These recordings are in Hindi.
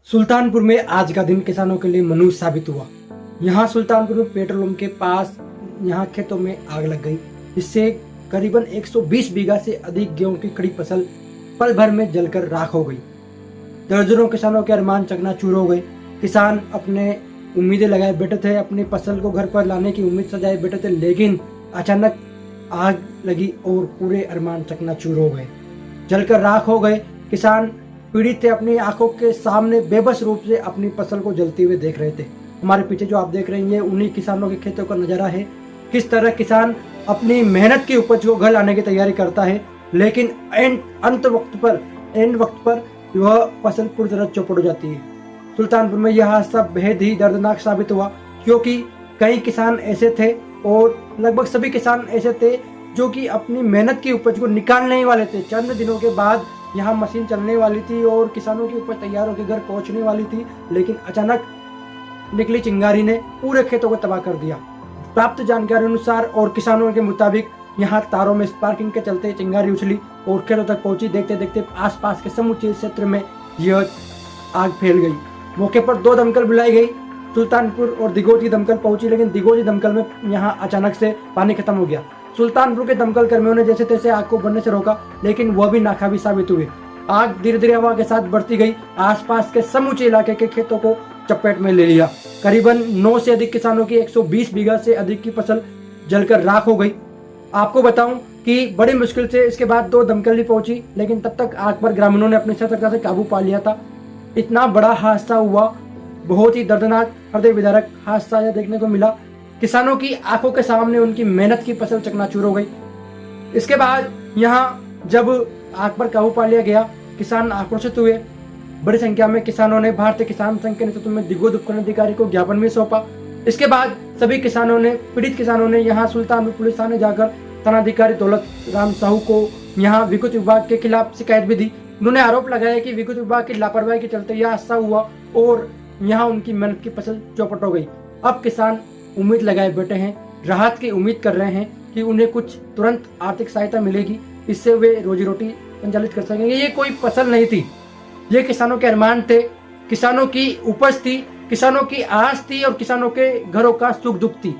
सुल्तानपुर में आज का दिन किसानों के लिए मनुष्य साबित हुआ। यहाँ सुल्तानपुर में पेट्रोल पंप के पास यहाँ खेतों में आग लग गई। इससे करीबन 120 बीघा से अधिक गेहूं की खड़ी फसल पल भर में जलकर राख हो गई। दर्जनों किसानों के अरमान चकनाचूर हो गए। किसान अपने उम्मीदें लगाए बैठे थे, अपनी फसल को घर पर लाने की उम्मीद सजाए बैठे थे, लेकिन अचानक आग लगी और पूरे अरमान चकनाचूर हो गए, जलकर राख हो गए। किसान पीड़ित थे, अपनी आंखों के सामने बेबस रूप से अपनी फसल को जलते हुए देख रहे थे। हमारे पीछे जो आप देख रहे हैं ये उन्हीं किसानों के खेतों का नजारा है। किस तरह किसान अपनी मेहनत की उपज को घर लाने की तैयारी करता है, लेकिन एंड वक्त पर वह फसल पूरी तरह चौपट हो जाती है। सुल्तानपुर में यह हादसा बेहद ही दर्दनाक साबित हुआ, क्योंकि कई किसान ऐसे थे और लगभग सभी किसान ऐसे थे जो कि अपनी मेहनत की उपज को निकालने ही वाले थे। चंद दिनों के बाद यहाँ मशीन चलने वाली थी और किसानों की उपज तैयार होकर घर पहुंचने वाली थी, लेकिन अचानक निकली चिंगारी ने पूरे खेतों को तबाह कर दिया। प्राप्त जानकारी अनुसार और किसानों के मुताबिक यहाँ तारों में स्पार्किंग के चलते चिंगारी उछली और खेतों तक पहुंची। देखते देखते आसपास के समूचे क्षेत्र में यह आग फैल गई। मौके पर 2 दमकल बुलाई गई। सुल्तानपुर और दिगोज की दमकल पहुंची, लेकिन दिगोज की दमकल में यहाँ अचानक से पानी खत्म हो गया। सुल्तानपुर के दमकल कर्मियों ने जैसे तैसे आग को बढ़ने से रोका, लेकिन वह भी नाकाफी साबित हुए। आग धीरे धीरे हवा के साथ बढ़ती गई, आसपास के समूचे इलाके के खेतों को चपेट में ले लिया। करीबन 9 से अधिक किसानों की 120 बीघा से अधिक की फसल जलकर राख हो गई। आपको बताऊं कि बड़ी मुश्किल से इसके बाद 2 दमकल भी पहुंची, लेकिन तब तक आग पर ग्रामीणों ने अपनी सतर्कता से काबू पा लिया था। इतना बड़ा हादसा हुआ, बहुत ही दर्दनाक हृदय विदारक हादसा यह देखने को मिला। किसानों की आंखों के सामने उनकी मेहनत की फसल चकनाचूर हो गई। इसके बाद यहाँ जब आग पर काबू पा लिया गया, किसान आक्रोशित हुए। बड़ी संख्या में किसानों ने भारतीय किसान संघ के नेतृत्व में दिगोज उपखंड अधिकारी को ज्ञापन भी सौंपा। इसके बाद सभी किसानों ने, पीड़ित किसानों ने यहाँ सुल्तानपुर पुलिस थाने जाकर थानाधिकारी दौलत राम साहू को यहाँ विद्युत विभाग के खिलाफ शिकायत भी दी। उन्होंने आरोप लगाया कि विद्युत विभाग की लापरवाही के चलते यह हादसा हुआ और यहाँ उनकी मेहनत की फसल चौपट हो गई। अब किसान उम्मीद लगाए बैठे हैं, राहत की उम्मीद कर रहे हैं कि उन्हें कुछ तुरंत आर्थिक सहायता मिलेगी, इससे वे रोजी रोटी संचालित कर सकेंगे। ये कोई फसल नहीं थी, ये किसानों के अरमान थे, किसानों की उपज थी, किसानों की आस थी और किसानों के घरों का सुख दुख थी।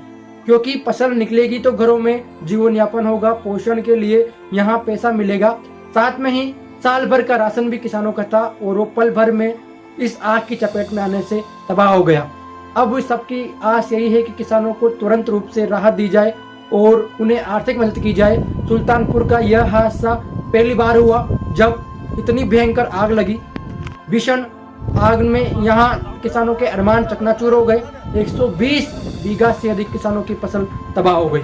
क्योंकि फसल निकलेगी तो घरों में जीवन यापन होगा, पोषण के लिए यहाँ पैसा मिलेगा, साथ में ही साल भर का राशन भी किसानों का था और वो पल भर में इस आग की चपेट में आने से तबाह हो गया। अब सबकी आस यही है कि किसानों को तुरंत रूप से राहत दी जाए और उन्हें आर्थिक मदद की जाए। सुल्तानपुर का यह हादसा पहली बार हुआ जब इतनी भयंकर आग लगी। भीषण आग में यहाँ किसानों के अरमान चकनाचूर हो गए। 120 बीघा से अधिक किसानों की फसल तबाह हो गई।